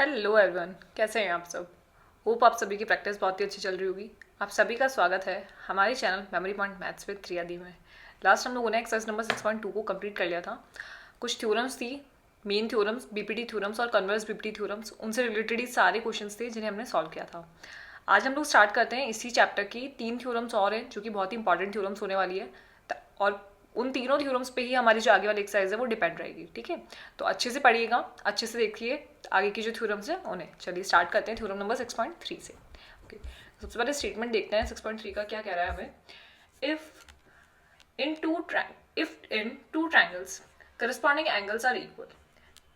Hello everyone, कैसे हैं आप सब। होप आप सभी की प्रैक्टिस बहुत ही अच्छी चल रही होगी। आप सभी का स्वागत है हमारे channel memory point maths with Triyadi में। लास्ट हम लोगों ने एक्सरसाइज नंबर 6.2 को कंप्लीट कर लिया था। कुछ थ्योरम्स थी, मेन थ्योरम्स, बीपीटी थ्योरम्स और कन्वर्स बीपीटी थ्योरम्स, उनसे रिलेटेड ही सारे क्वेश्चंस थे जिन्हें हमने सॉल्व किया था। आज हम लोग स्टार्ट करते हैं इसी चैप्टर की 3 थ्योरम्स और हैं जो कि बहुत ही इंपॉर्टेंट थ्योरम्स होने वाली है, और उन तीनों थ्योरम्स पे ही हमारी जो आगे वाली एक्सरसाइज है वो डिपेंड रहेगी। ठीक है, तो अच्छे से पढ़िएगा, अच्छे से देखिए आगे की जो थ्योरम्स हैं उन्हें। चलिए स्टार्ट करते हैं थ्योरम नंबर 6.3 से। ओके, सबसे पहले स्टेटमेंट देखते हैं 6.3 का क्या कह रहा है हमें। If in two triangles corresponding angles are equal.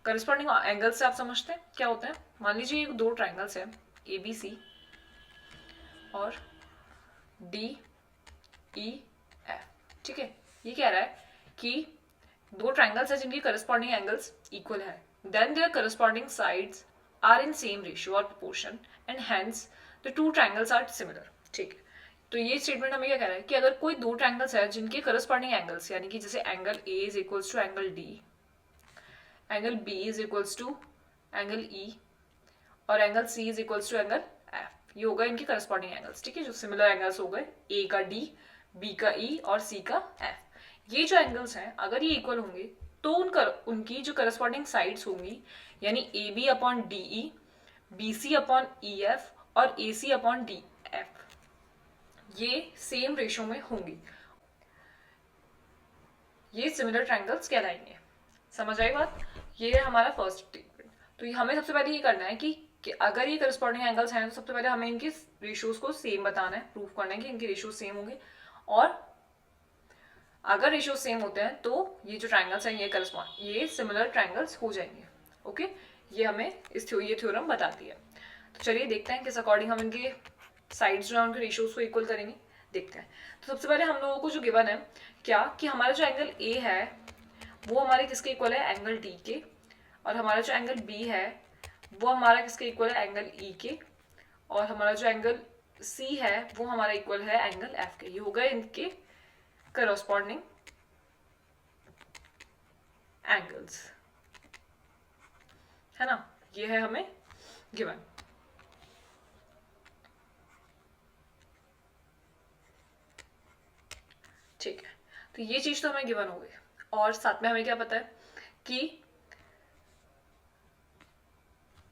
Corresponding angles से आप समझते हैं क्या होता है। मान लीजिए दो ट्राइंगल्स हैं ए बी सी और डी ई एफ। ठीक है, ये कह रहा है कि दो ट्राइंगल्स है जिनकी करस्पॉन्डिंग एंगल्स इक्वल है, then their corresponding sides are in same ratio और proportion and hence the two triangles are similar. ठीक है, तो ये स्टेटमेंट हमें क्या कह रहा है कि अगर कोई दो ट्राइंगल्स है जिनके करस्पॉन्डिंग एंगल्स, यानी कि जैसे angle A is equals to angle D, angle B is equals to angle E और angle C is equals to angle F, ये होगा इनके करस्पॉन्डिंग एंगल्स। ठीक है, जो सिमिलर एंगल्स हो गए ए का डी, बी का ई और सी का एफ। ये जो एंगल्स हैं अगर ये इक्वल होंगे तो उनकी जो करस्पॉन्डिंग साइड्स होंगी, यानी A B upon D E, B C upon E F और A C upon D F, ये सेम रेशियो में होंगी। ये सिमिलर ट्रायंगल्स कहलाएंगे। समझ आई बात। ये है हमारा फर्स्ट स्टेटमेंट। तो हमें सबसे पहले ये करना है कि अगर ये करस्पॉन्डिंग एंगल्स हैं तो सबसे पहले हमें इनके रेशियोज को सेम बताना है, प्रूफ करना है कि इनके रेशियोज सेम होंगे। और अगर रेशियो सेम होते हैं तो ये जो ट्राइंगल्स हैं ये सिमिलर ट्राइंगल्स हो जाएंगे। ओके, ये हमें ये थ्योरम बताती है। तो चलिए देखते हैं किस अकॉर्डिंग हम इनके साइड्स जो है उनके रेशियोज को इक्वल करेंगे। देखते हैं। तो सबसे पहले हम लोगों को जो गिवन है क्या कि हमारा जो एंगल ए है वो हमारे किसके इक्वल है, एंगल डी के, और हमारा जो एंगल बी है वो हमारा किसके इक्वल है, एंगल ई के, और हमारा जो एंगल सी है वो हमारा इक्वल है एंगल एफ के। ये हो गए इनके करस्पॉन्डिंग एंगल्स, है ना। ये है हमें गिवन। ठीक है, तो ये चीज तो हमें गिवन हो गई, और साथ में हमें क्या पता है कि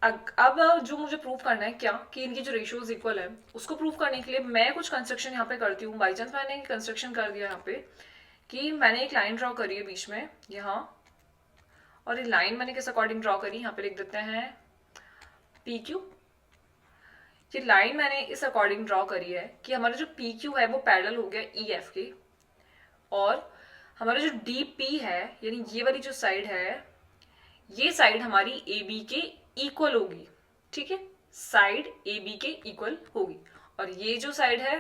अब जो मुझे प्रूव करना है क्या कि इनकी जो रेशियोज इक्वल है, उसको प्रूव करने के लिए मैं कुछ कंस्ट्रक्शन यहाँ पे करती हूँ। बाई चांस मैंने कंस्ट्रक्शन कर दिया यहाँ पे कि मैंने एक लाइन ड्रॉ करी है बीच में यहाँ, और ये लाइन मैंने किस अकॉर्डिंग ड्रॉ करी, यहाँ पे लिख देते हैं पी क्यू। ये लाइन मैंने इस अकॉर्डिंग ड्रॉ करी है कि हमारा जो पी क्यू है वो पैरेलल हो गया ई एफ के, और हमारा जो डी पी है यानी ये वाली जो साइड है, ये साइड हमारी ए बी के इक्वल होगी। ठीक है, साइड ए बी के इक्वल होगी, और ये जो साइड है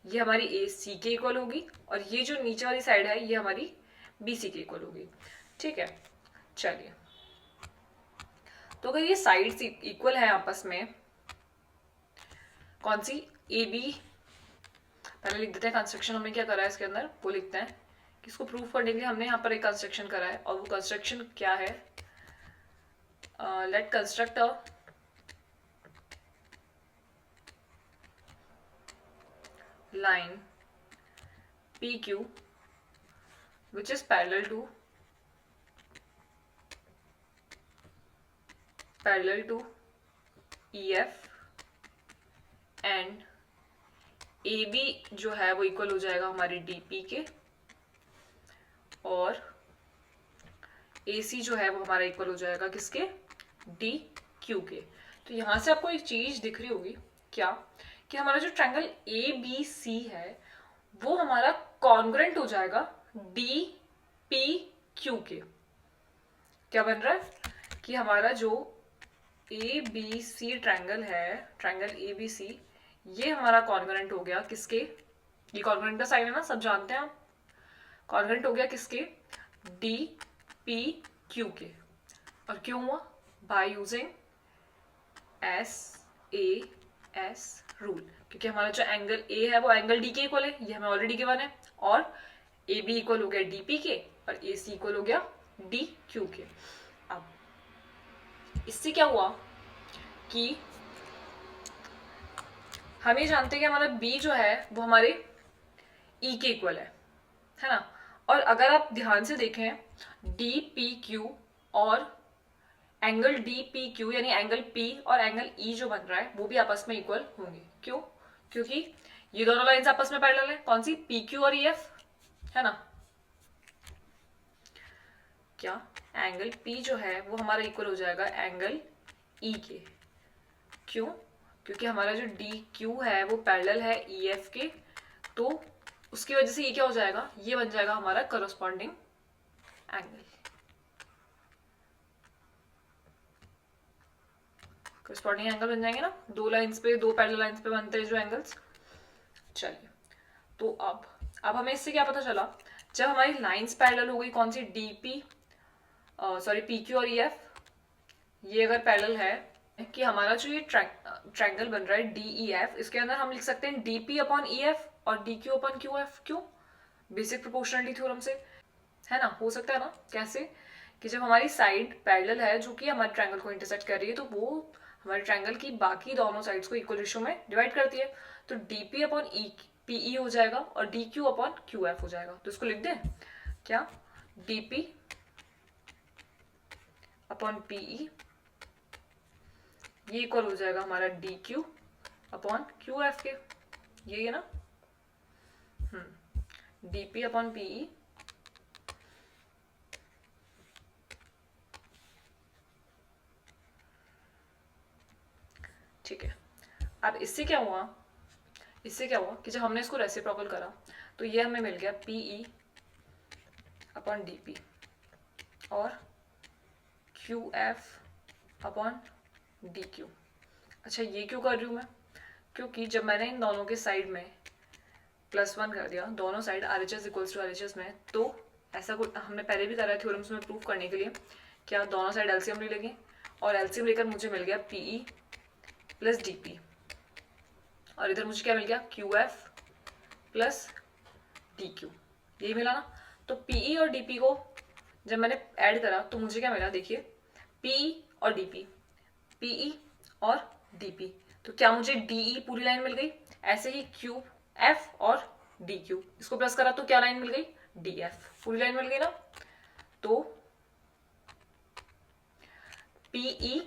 ये हमारी ए सी के इक्वल होगी, और ये जो नीचे वाली साइड है ये हमारी बी सी के इक्वल होगी। ठीक है, चलिए, तो अगर ये साइड्स इक्वल है आपस में, कौन सी, ए बी, पहले लिख देते हैं कंस्ट्रक्शन हमने क्या करा है इसके अंदर, वो लिखते हैं कि इसको प्रूव करने के लिए हमने यहाँ पर एक कंस्ट्रक्शन करा है, और वो कंस्ट्रक्शन क्या है, let construct a line PQ which is parallel to EF and AB जो है वो इक्वल हो जाएगा हमारी DP के, और AC जो है वो हमारा इक्वल हो जाएगा किसके, DQ के। तो यहां से आपको एक चीज दिख रही होगी क्या कि हमारा जो ट्रायंगल ABC है वो हमारा कॉन्ग्रेंट हो जाएगा DPQ के। क्या बन रहा है कि हमारा जो ABC ट्रायंगल है, ट्रायंगल ABC, ये हमारा कॉन्ग्रेंट हो गया किसके, ये कॉन्ग्रेंट का साइन है ना, सब जानते हैं आप। कॉन्ग्रेंट हो गया किसके, DPQ के। और क्यों हुआ, बाय यूजिंग SAS रूल, क्योंकि हमारा जो एंगल ए है वो एंगल डी के इक्वल है, ये हमें ऑलरेडी गिवन है, और ए बी इक्वल हो गया डीपी के, और ए सी इक्वल हो गया डी क्यू के। अब इससे क्या हुआ कि हम ये जानते हैं कि हमारा बी जो है वो हमारे ई के इक्वल है ना। और अगर आप ध्यान से देखें डी पी क्यू और एंगल डी पी क्यू यानी एंगल पी और एंगल ई जो बन रहा है वो भी आपस में इक्वल होंगे। क्यों? क्योंकि ये दोनों लाइंस आपस में पैरेलल है। कौन सी? पी क्यू और ई एफ, है ना। क्या एंगल पी जो है वो हमारा इक्वल हो जाएगा एंगल ई के। क्यों? क्योंकि हमारा जो डी क्यू है वो पैरेलल है ई एफ के, तो उसकी वजह से ये क्या हो जाएगा, ये बन जाएगा हमारा करस्पॉन्डिंग एंगल। करस्पॉन्डिंग एंगल बन जाएंगे ना, दो लाइंस पे, दो पैरेलल लाइंस पे बनते हैं जो एंगल्स। चलिए, तो अब हमें इससे क्या पता चला, जब हमारी लाइंस पैरेलल हो गई, कौन सी? D P sorry P Q और ई एफ, ये अगर पैरेलल है कि हमारा जो ये ट्रायंगल बन रहा है डी ई एफ, इसके अंदर हम लिख सकते हैं D P upon E F और D Q upon Q F. क्यों? बेसिक प्रोपोर्शनलिटी थ्योरम से, है ना। हो सकता है ना। कैसे? कि जब हमारी साइड पैरेलल है जो कि हमारे ट्रायंगल को इंटरसेक्ट कर रही है, तो वो हमारे ट्रायंगल की बाकी दोनों साइड्स को इक्वल रेशियो में डिवाइड करती है। तो D P upon E P E हो जाएगा और D Q upon Q F हो जाएगा। तो इसको लिख दें क्या? D P upon P E, ये इक्वल हो जाएगा हमारा D Q upon Q F के। ये है ना। D P upon P E ठीक है। अब इससे क्या हुआ, कि जब हमने इसको रेसिप्रोकल करा तो ये हमें मिल गया P E upon D P और Q F upon D Q. अच्छा, ये क्यों कर रही हूँ मैं? क्योंकि जब मैंने इन दोनों के साइड में +1 कर दिया, दोनों side R H S equals to R H S में, तो ऐसा कुछ हमने पहले भी करा है थ्योरम्स में प्रूफ करने के लिए। क्या दोनों साइड एलसीएम ले लेंगे और एलसीएम लेकर मुझे मिल गया P E plus D P और इधर मुझे क्या मिल गया? Q F plus D Q. यही मिला ना। तो पीई और डीपी को जब मैंने ऐड करा तो मुझे क्या मिला? देखिए, पीई और डीपी, पीई और डीपी, तो क्या मुझे डीई पूरी लाइन मिल गई। ऐसे ही क्यू एफ और डी क्यू, इसको प्लस करा तो क्या लाइन मिल गई? डी एफ, पूरी लाइन मिल गई ना। तो पीई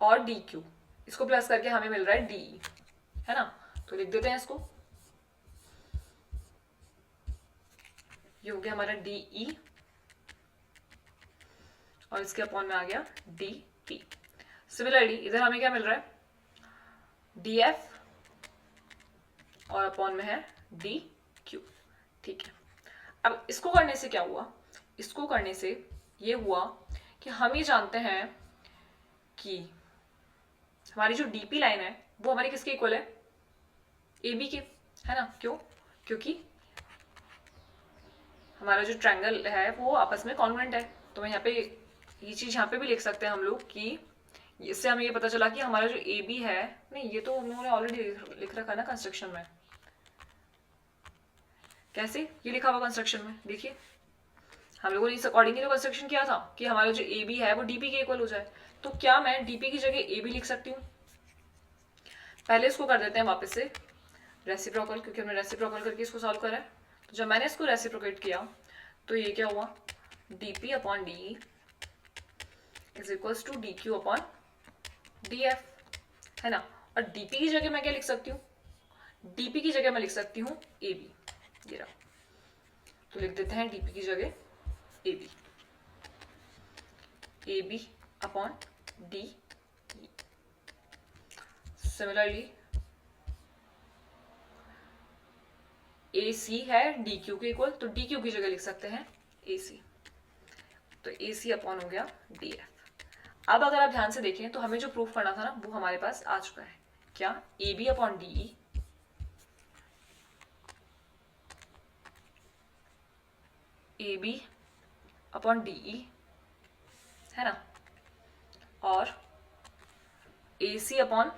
और डी क्यू, इसको प्लस करके हमें मिल रहा है डीई, है ना। तो लिख देते हैं इसको, ये हो गया हमारा डीई और इसके अपॉन में आ गया डी पी। सिमिलरली इधर हमें क्या मिल रहा है? डी एफ और अपॉन में है डी क्यू। ठीक है। अब इसको करने से क्या हुआ? इसको करने से ये हुआ कि हम ये जानते हैं कि हमारी जो डीपी लाइन है वो हमारी किसके इक्वल है? ए बी के, है ना। क्यों? क्योंकि हमारा जो ट्रायंगल है वो आपस में कॉन्ग्रुएंट है। तो मैं यहाँ पे ये चीज यहाँ पे भी लिख सकते हैं हम लोग कि इससे हमें ये पता चला कि हमारा जो ए बी है, नहीं ये तो उन्होंने ऑलरेडी लिख रखा है ना कंस्ट्रक्शन में। कैसे ये लिखा हुआ कंस्ट्रक्शन में? देखिए, हम लोगों ने इस अकॉर्डिंगली जो कंस्ट्रक्शन किया था कि हमारा जो ए बी है वो डीपी के इक्वल हो जाए। तो क्या मैं डीपी की जगह ए बी लिख सकती हूँ? पहले इसको कर देते हैं वापस से रेसिप्रोकल, क्योंकि हमने रेसिप्रोकल करके इसको सॉल्व करा है। तो जब मैंने इसको रेसिप्रोकेट किया तो ये क्या हुआ? D P upon D is equals to D Q upon D F, है ना। और डीपी की जगह मैं क्या लिख सकती हूँ? डीपी की जगह मैं लिख सकती हूँ ए बी, ये रहा। तो लिख देते हैं डीपी की जगह A B upon D. Similarly A C है डी क्यू के इक्वल, तो डी क्यू की जगह लिख सकते हैं ए सी, तो ए सी अपॉन हो गया डी एफ। अब अगर आप ध्यान से देखें तो हमें जो प्रूफ करना था ना वो हमारे पास आ चुका है। क्या? A B upon D E, A B upon D E, है ना, और A C upon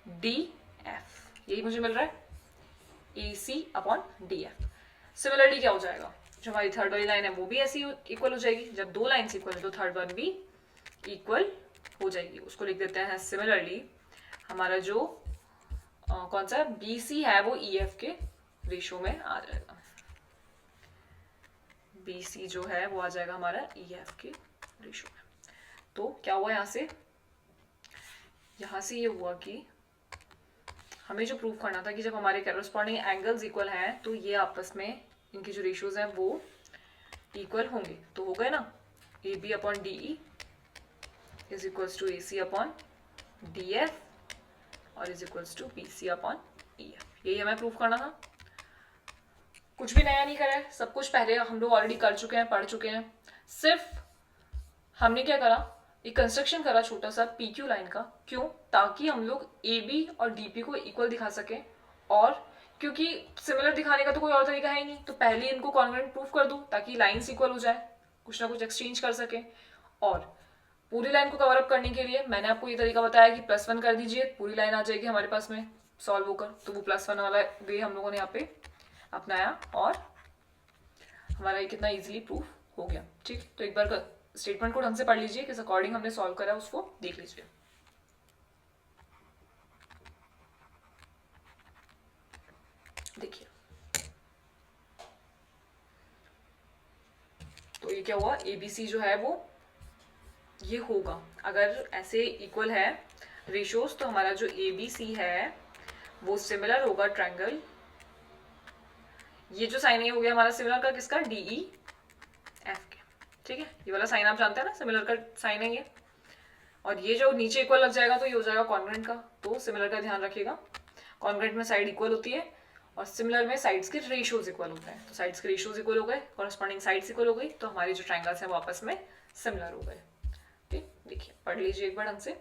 D F, यही मुझे मिल रहा है, A C upon D F. Similarly क्या हो जाएगा? जो हमारी थर्ड वाली लाइन है वो भी ऐसी इक्वल हो जाएगी। जब दो लाइन इक्वल है तो थर्ड वन भी इक्वल हो जाएगी, उसको लिख देते हैं सिमिलरली हमारा जो कौन सा BC है वो EF के रेशो में आ जाएगा। BC जो है वो आ जाएगा हमारा EF के रेशो में। तो क्या हुआ यहाँ से ये हुआ कि हमें जो प्रूव करना था कि जब हमारे करस्पॉन्डिंग एंगल्स इक्वल हैं तो ये आपस में इनके जो रेशियोज हैं वो इक्वल होंगे। तो हो गए ना, AB upon DE is equals to AC upon DF और is equals to BC upon EF। यही हमें प्रूव करना था, कुछ भी नया नहीं करा है, सब कुछ पहले हम लोग ऑलरेडी कर चुके हैं, पढ़ चुके हैं। सिर्फ हमने क्या करा, एक कंस्ट्रक्शन करा छोटा सा PQ लाइन का। क्यों? ताकि हम लोग AB और DP को इक्वल दिखा सकें, और क्योंकि सिमिलर दिखाने का तो कोई और तरीका है ही नहीं, तो पहले इनको कॉन्ग्रुएंट प्रूफ कर दूं ताकि लाइंस इक्वल हो जाए, कुछ ना कुछ एक्सचेंज कर सके। और पूरी लाइन को कवर अप करने के लिए मैंने आपको ये तरीका बताया कि +1 कर दीजिए, पूरी लाइन आ जाएगी हमारे पास में सॉल्व होकर। तो वो +1 वाला वे हम लोगों ने यहाँ पे अपनाया और हमारा ये कितना इजीली प्रूफ हो गया। ठीक, तो एक बार स्टेटमेंट को ढंग से पढ़ लीजिए, किस अकॉर्डिंग हमने सॉल्व करा उसको देख लीजिए। देखिए, तो ये क्या हुआ, ABC जो है वो ये होगा, अगर ऐसे इक्वल है रेशियोज तो हमारा जो ABC है वो सिमिलर होगा ट्रायंगल, ये जो साइन ये हो गया हमारा सिमिलर का किसका, DEF के। ठीक है, ये वाला साइन आप जानते हैं ना, सिमिलर का साइन है ये, और ये जो नीचे इक्वल लग जाएगा तो ये हो जाएगा कॉन्ग्रुएंट का। तो सिमिलर का ध्यान रखिएगा, कॉन्ग्रुएंट में साइड इक्वल होती है और सिमिलर में साइड्स के रेशियोज इक्वल होते हैं। तो साइड्स के रेशियोज इक्वल हो गए, कॉरस्पॉन्डिंग साइड्स इक्वल हो गई, तो हमारे जो ट्रायंगल्स हैं वो आपस में सिमिलर हो गए। ठीक, देखिए पढ़ लीजिए एक बार ढंग से।